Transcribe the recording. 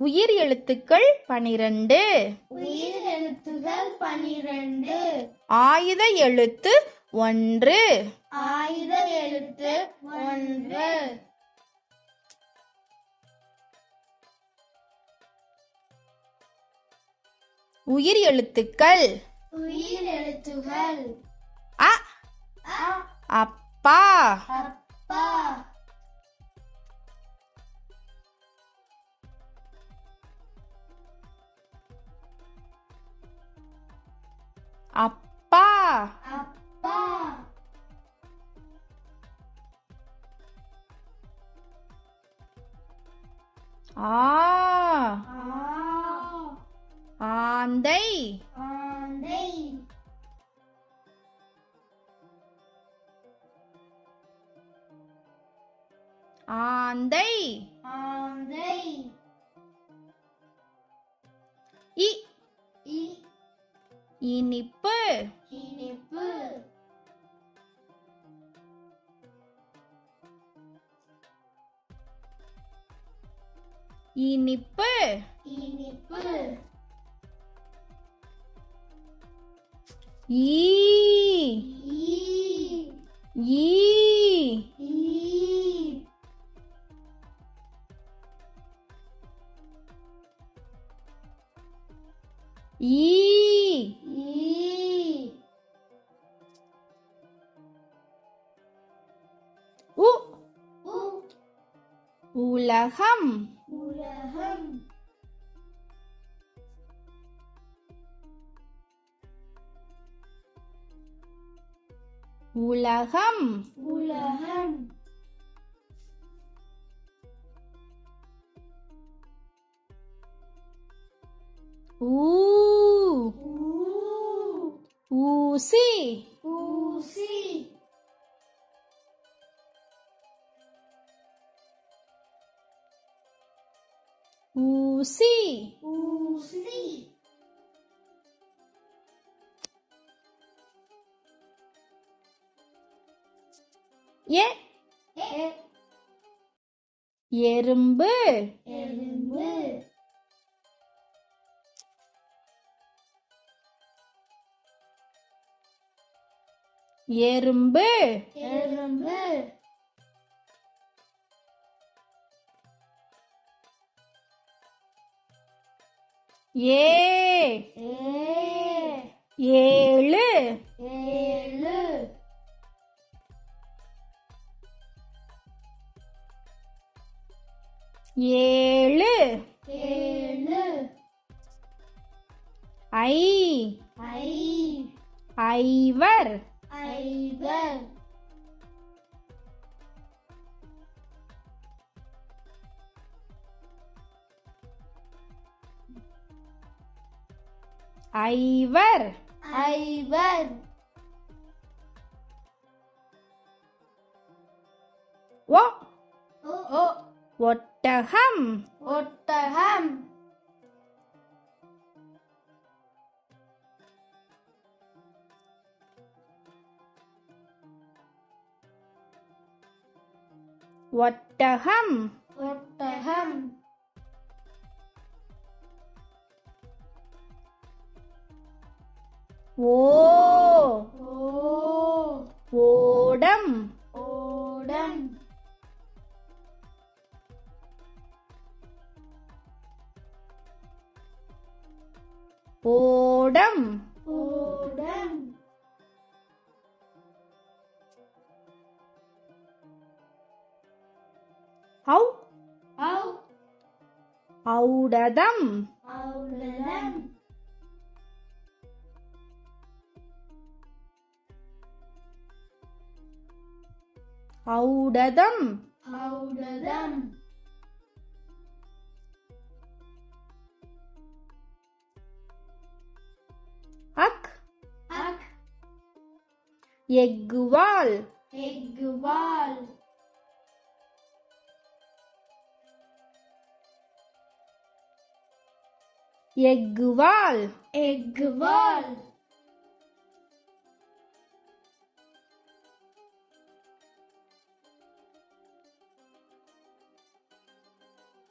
உயிர் எழுத்துக்கள் 12. உயிர் எழுத்துகள் 12. ஆயுத எழுத்து 1. ஆயுத எழுத்து 1. உயிர் எழுத்துக்கள். உயிர் எழுத்துகள். அ அப்பா. அப்பா. அப்பா. அப்பா. ஆந்தை. ஆந்தை. ஆந்தை. ஆந்தை. இனிப்பு. இனிப்பு. இனிப்பு. இனிப்பு. உலகம். உலகம். உலகம். உலகம். ஊசி. ஊசி. ஊசி. ஊசி. எறும்பு. எறும்பு. எறும்பு. எறும்பு. ஏழு. ஏழு. ஏழு. ஏழு. ஐவர். ஐவர். ஐவர். ஐவர். ஒட்டகம். ஒட்டகம். ஒட்டகம். ஒட்டகம். ஓடம். ஓடம். ஓடம். ஓடம். ஔடதம். ஔடதம். ஔடதம். ஔடதம். எக்குவால். எக்குவால். எக்குவால். எக்குவால்.